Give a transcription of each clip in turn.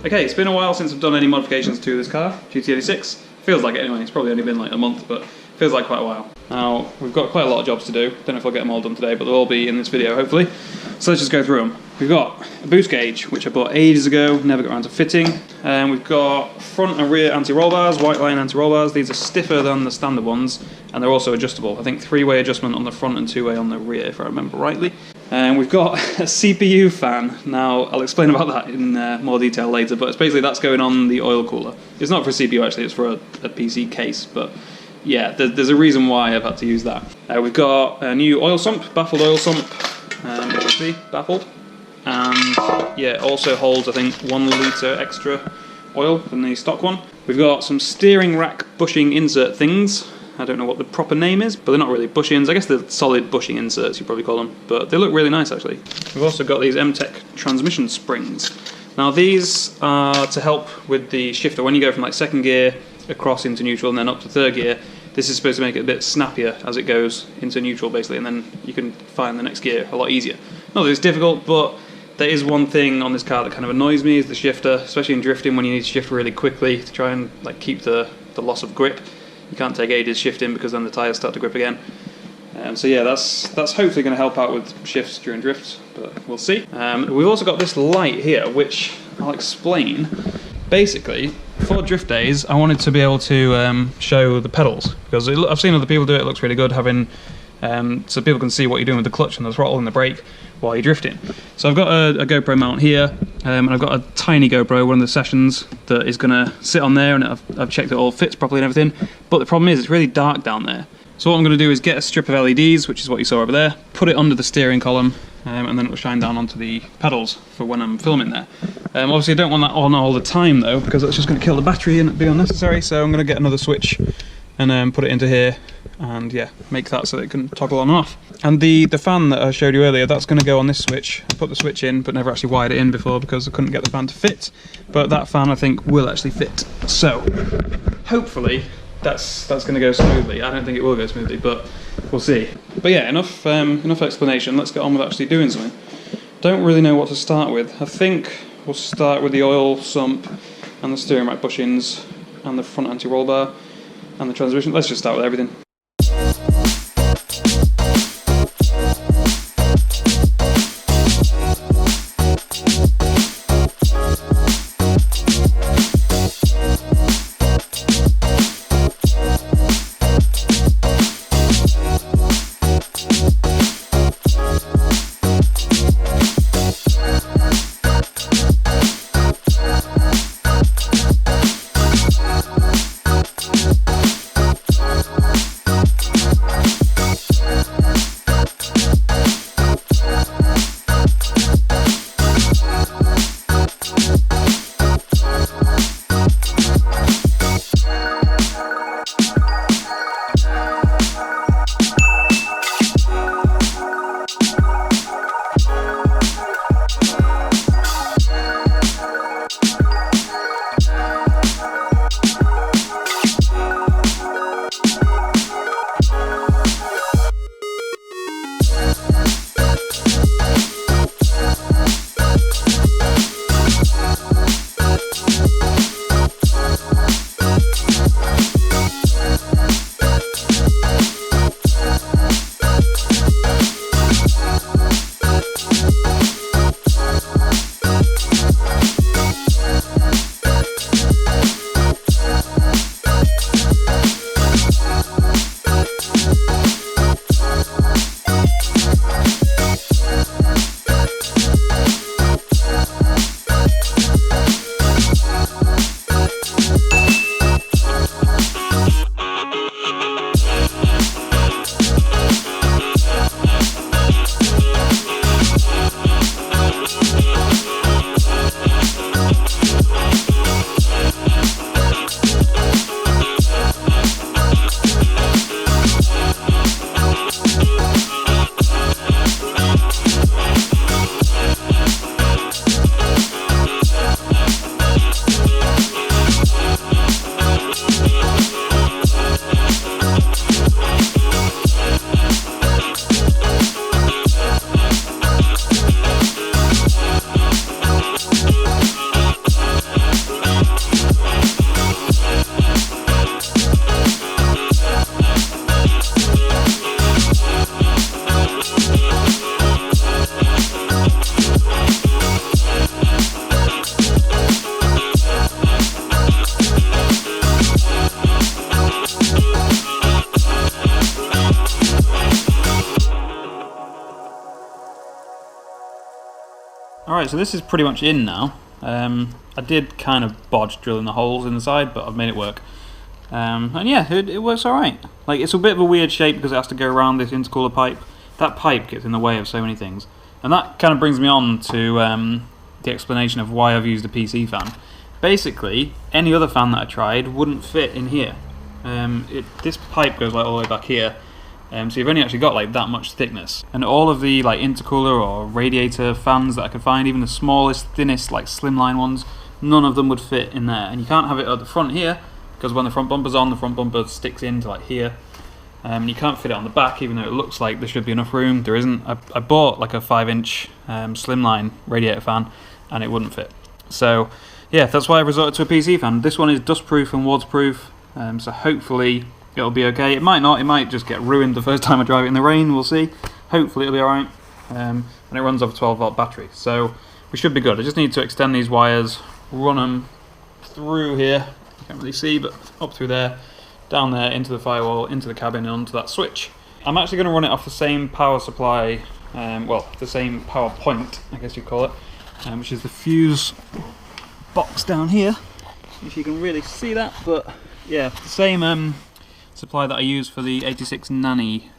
Okay, it's been a while since I've done any modifications to this car, GT86. Feels like it anyway, it's probably only been like a month, but feels like quite a while. Now, we've got quite a lot of jobs to do. Don't know if I'll get them all done today, but they'll all be in this video, hopefully. So let's just go through them. We've got a boost gauge, which I bought ages ago, never got around to fitting. And we've got front and rear anti-roll bars, white line anti-roll bars. These are stiffer than the standard ones, and they're also adjustable. I think 3-way adjustment on the front and 2-way on the rear, if I remember rightly. And we've got a CPU fan. Now, I'll explain about that in more detail later, but it's basically that's going on the oil cooler. It's not for a CPU actually, it's for a PC case, but yeah, there's a reason why I've had to use that. We've got a new oil sump, baffled oil sump, as you can see, baffled. And yeah, it also holds, I think, 1 litre extra oil than the stock one. We've got some steering rack bushing insert things. I don't know what the proper name is, but they're not really bushings. I guess they're solid bushing inserts, you probably call them, but they look really nice actually. We've also got these M-Tech transmission springs. Now these are to help with the shifter. When you go from like 2nd gear across into neutral and then up to 3rd gear, this is supposed to make it a bit snappier as it goes into neutral basically, and then you can find the next gear a lot easier. Not that it's difficult, but there is one thing on this car that kind of annoys me, is the shifter, especially in drifting when you need to shift really quickly to try and like keep the loss of grip. You can't take ages shifting because then the tyres start to grip again. So yeah, that's hopefully going to help out with shifts during drifts, but we'll see. We've also got this light here, which I'll explain. Basically, for drift days, I wanted to be able to show the pedals, because I've seen other people do it, it looks really good, having so people can see what you're doing with the clutch and the throttle and the brake while you're drifting. So I've got a GoPro mount here, and I've got a tiny GoPro, one of the Sessions, that is going to sit on there, and I've checked it all fits properly and everything, but the problem is it's really dark down there. So what I'm going to do is get a strip of LEDs, which is what you saw over there, put it under the steering column, and then it will shine down onto the pedals for when I'm filming there. Obviously I don't want that on all the time though, because that's just going to kill the battery and it'd be unnecessary, so I'm going to get another switch and put it into here, and yeah, make that so that it can toggle on and off. And the fan that I showed you earlier, that's going to go on this switch. I put the switch in, but never actually wired it in before because I couldn't get the fan to fit. But that fan I think will actually fit. So hopefully that's going to go smoothly. I don't think it will go smoothly, but we'll see. But yeah, enough explanation. Let's get on with actually doing something. Don't really know what to start with. I think we'll start with the oil sump and the steering rack bushings and the front anti-roll bar and the transmission. Let's just start with everything. Alright, so this is pretty much in now. I did kind of bodge drilling the holes in the side, but I've made it work. And yeah, it works alright. Like, it's a bit of a weird shape because it has to go around this intercooler pipe. That pipe gets in the way of so many things. And that kind of brings me on to the explanation of why I've used a PC fan. Basically, any other fan that I tried wouldn't fit in here. This pipe goes like all the way back here. So you've only actually got like that much thickness, and all of the like intercooler or radiator fans that I could find, even the smallest, thinnest, like slimline ones, none of them would fit in there. And you can't have it at the front here because when the front bumper's on, the front bumper sticks into like here. You can't fit it on the back, even though it looks like there should be enough room. There isn't. I bought like a 5-inch slimline radiator fan, and it wouldn't fit. So yeah, that's why I resorted to a PC fan. This one is dustproof and waterproof, so hopefully it'll be okay. It might not, it might just get ruined the first time I drive it in the rain, we'll see. Hopefully it'll be alright. And it runs off a 12-volt battery, so we should be good. I just need to extend these wires, run them through here, you can't really see, but up through there, down there, into the firewall, into the cabin, and onto that switch. I'm actually going to run it off the same power supply, well, the same power point, I guess you'd call it, which is the fuse box down here, if you can really see that, but yeah, the same supply that I use for the 86 Nanny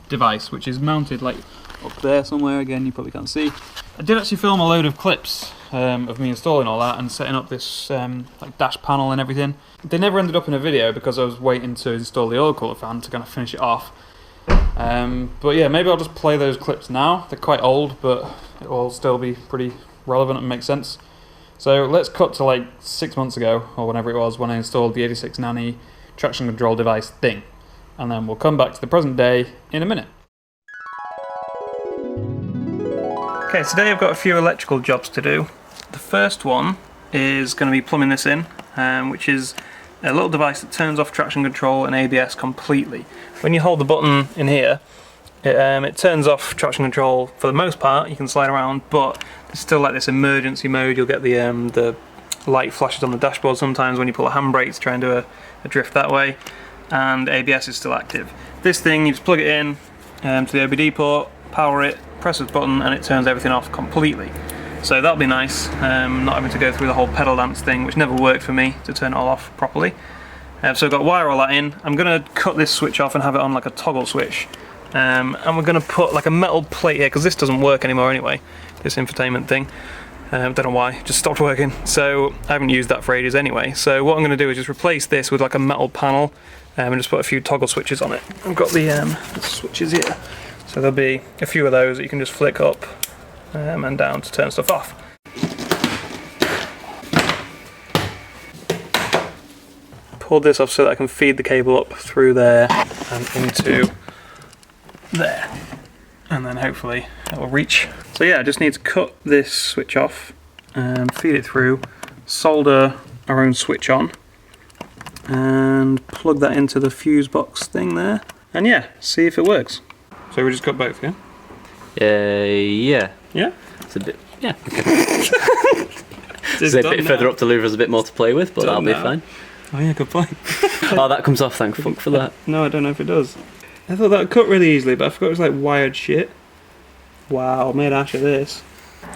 device, which is mounted like up there somewhere. Again, you probably can't see. I did actually film a load of clips of me installing all that and setting up this like dash panel and everything. They never ended up in a video because I was waiting to install the oil cooler fan to kind of finish it off. But yeah, maybe I'll just play those clips now. They're quite old, but it will still be pretty relevant and make sense. So let's cut to like 6 months ago, or whenever it was, when I installed the 86 Nanny traction control device thing, and then we'll come back to the present day in a minute. Okay, today I've got a few electrical jobs to do. The first one is going to be plumbing this in, which is a little device that turns off traction control and ABS completely. When you hold the button in here, it turns off traction control for the most part. You can slide around, but there's still like this emergency mode. You'll get the light flashes on the dashboard sometimes when you pull a handbrake to try and do a drift that way, and ABS is still active. This thing, you just plug it in to the OBD port, power it, press this button, and it turns everything off completely. So that'll be nice, not having to go through the whole pedal dance thing, which never worked for me to turn it all off properly. So I've got to wire all that in. I'm going to cut this switch off and have it on like a toggle switch. And we're going to put like a metal plate here, because this doesn't work anymore anyway, this infotainment thing. Don't know why, just stopped working. So I haven't used that for ages anyway. So what I'm going to do is just replace this with like a metal panel and just put a few toggle switches on it. I've got the switches here. So there'll be a few of those that you can just flick up and down to turn stuff off. Pull this off so that I can feed the cable up through there and into there, and then hopefully it will reach. So yeah, I just need to cut this switch off and feed it through, solder our own switch on, and plug that into the fuse box thing there, and yeah, see if it works. So we just cut both, yeah? Yeah. Yeah? It's a bit, yeah. It's a bit further up to leave us a bit more to play with, but that'll be fine. Oh yeah, good point. Oh, that comes off, thank fuck for that. No, I don't know if it does. I thought that would cut really easily, but I forgot it was like wired shit. Wow, made ash of this.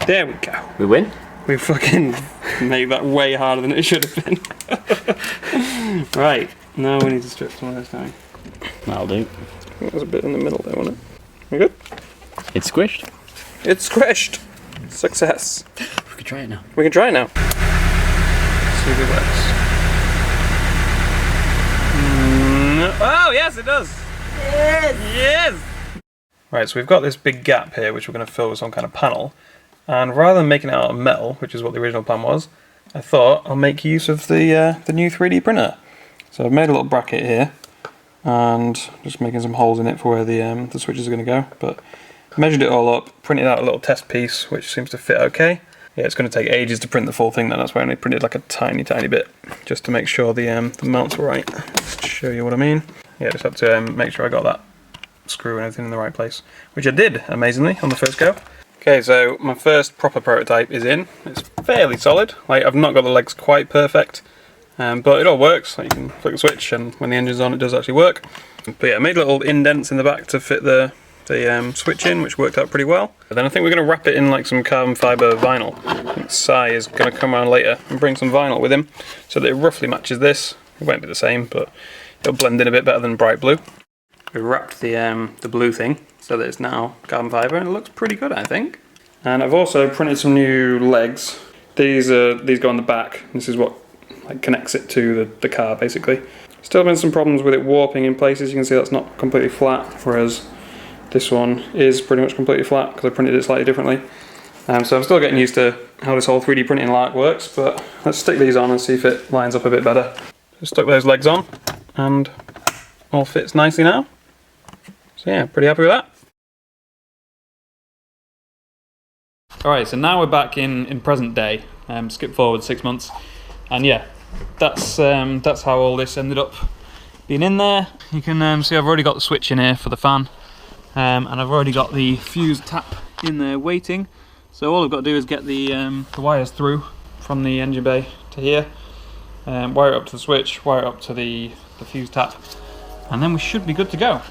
There we go. We win? We fucking made that way harder than it should have been. Right, now we need to strip some of this down. That'll do. There's a bit in the middle there, wasn't it? We good? It's squished. It's squished! Success. We can try it now. We can try it now. See if it works. Oh, yes, it does! Yes! Yes! Right, so we've got this big gap here which we're going to fill with some kind of panel, and rather than making it out of metal, which is what the original plan was, I thought I'll make use of the new 3D printer. So I've made a little bracket here, and just making some holes in it for where the switches are going to go, but measured it all up, printed out a little test piece which seems to fit okay. Yeah, it's going to take ages to print the full thing then, that's why I only printed like a tiny bit, just to make sure the mounts were right. Just to show you what I mean. Yeah, just had to make sure I got that screw and everything in the right place, which I did, amazingly, on the first go. Okay, so my first proper prototype is in. It's fairly solid. Like, I've not got the legs quite perfect, but it all works. Like, you can flick the switch and when the engine's on it does actually work. But yeah, I made little indents in the back to fit the the switch in, which worked out pretty well. But then I think we're going to wrap it in like some carbon fibre vinyl. I think Si is going to come around later and bring some vinyl with him so that it roughly matches this. It won't be the same, but it'll blend in a bit better than bright blue. We wrapped the blue thing so that it's now carbon fibre, and it looks pretty good, I think. And I've also printed some new legs. These go on the back. This is what like connects it to the car, basically. Still been some problems with it warping in places. You can see that's not completely flat, whereas this one is pretty much completely flat because I printed it slightly differently. So I'm still getting used to how this whole 3D printing like works, but let's stick these on and see if it lines up a bit better. Just stuck those legs on and all fits nicely now. So yeah, pretty happy with that. Alright, so now we're back in present day, skip forward 6 months, and yeah, that's how all this ended up being in there. You can see I've already got the switch in here for the fan, and I've already got the fuse tap in there waiting, so all I've got to do is get the wires through from the engine bay to here, wire it up to the switch, wire it up to the fuse tap, and then we should be good to go.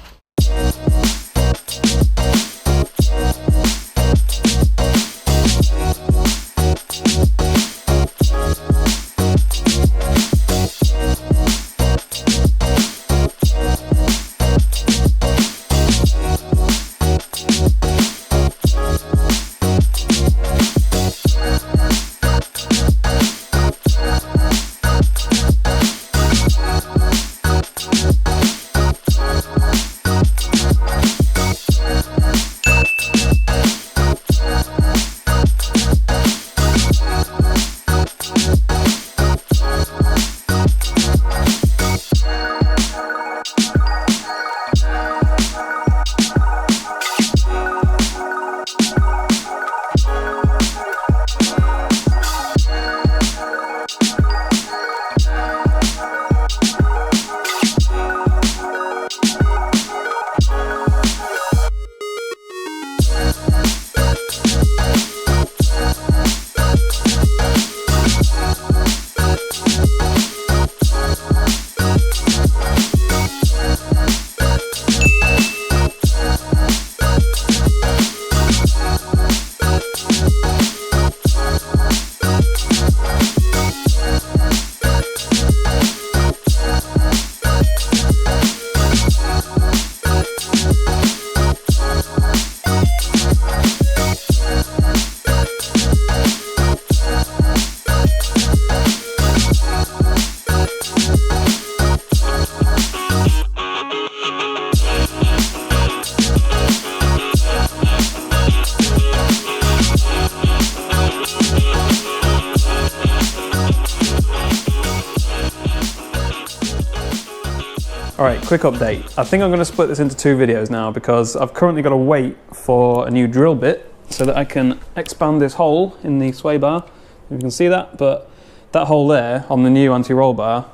Alright, quick update. I think I'm going to split this into 2 videos now because I've currently got to wait for a new drill bit so that I can expand this hole in the sway bar. You can see that, but that hole there on the new anti-roll bar,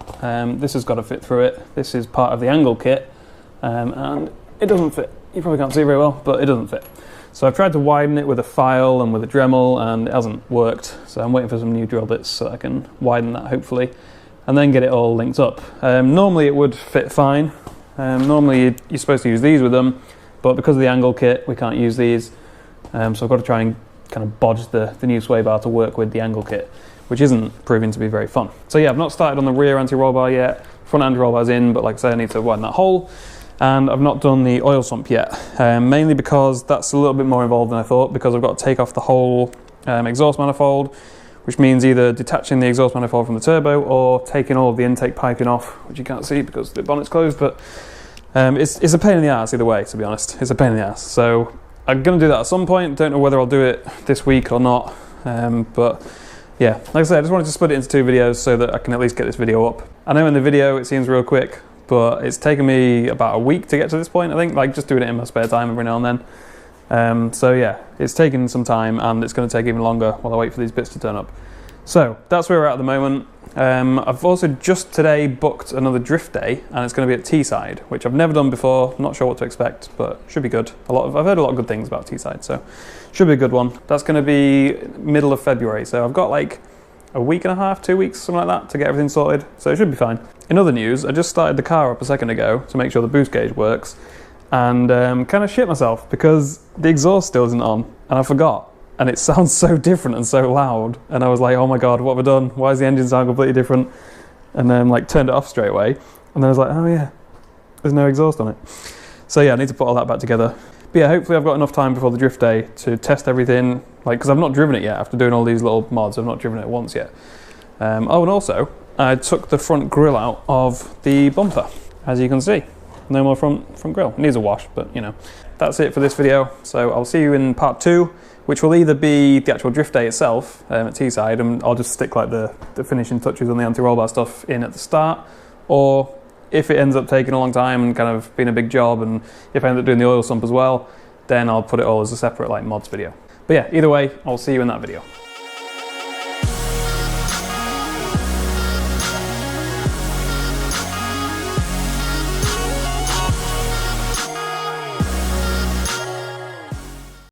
this has got to fit through it. This is part of the angle kit, and it doesn't fit. You probably can't see very well, but it doesn't fit. So I've tried to widen it with a file and with a Dremel, and it hasn't worked. So I'm waiting for some new drill bits so I can widen that hopefully, and then get it all linked up. Normally it would fit fine. Normally you're supposed to use these with them, but because of the angle kit we can't use these. So I've got to try and kind of bodge the new sway bar to work with the angle kit, which isn't proving to be very fun. So yeah, I've not started on the rear anti-roll bar yet. Front anti-roll bar's in, but like I say, I need to widen that hole. And I've not done the oil sump yet, mainly because that's a little bit more involved than I thought, because I've got to take off the whole exhaust manifold, which means either detaching the exhaust manifold from the turbo or taking all of the intake piping off, which you can't see because the bonnet's closed, but it's a pain in the ass either way, to be honest. It's a pain in the ass. So I'm going to do that at some point. Don't know whether I'll do it this week or not, but yeah, like I said, I just wanted to split it into 2 videos so that I can at least get this video up. I know in the video it seems real quick, but it's taken me about a week to get to this point, I think, like just doing it in my spare time every now and then. So yeah, it's taken some time and it's going to take even longer while I wait for these bits to turn up. So that's where we're at the moment. I've also just today booked another drift day, and it's going to be at Teesside, which I've never done before. I'm not sure what to expect, but should be good. I've heard a lot of good things about Teesside, so should be a good one. That's going to be middle of February, so I've got like a week and a half, 2 weeks, something like that, to get everything sorted, so it should be fine. In other news, I just started the car up a second ago to make sure the boost gauge works, and kind of shit myself because the exhaust still isn't on, and I forgot. And it sounds so different and so loud, and I was like, oh my god, what have I done? Why does the engine sound completely different? And then like turned it off straight away, and then I was like, oh yeah, there's no exhaust on it. So yeah, I need to put all that back together. But yeah, hopefully I've got enough time before the drift day to test everything, like, because I've not driven it yet after doing all these little mods. I've not driven it once yet. Oh, and also I took the front grille out of the bumper, as you can see. No more front grille. It needs a wash, but you know. That's it for this video, so I'll see you in part 2, which will either be the actual drift day itself at Teesside, and I'll just stick like the finishing touches on the anti-roll bar stuff in at the start, or if it ends up taking a long time and kind of being a big job, and if I end up doing the oil sump as well, then I'll put it all as a separate like mods video. But yeah, either way, I'll see you in that video.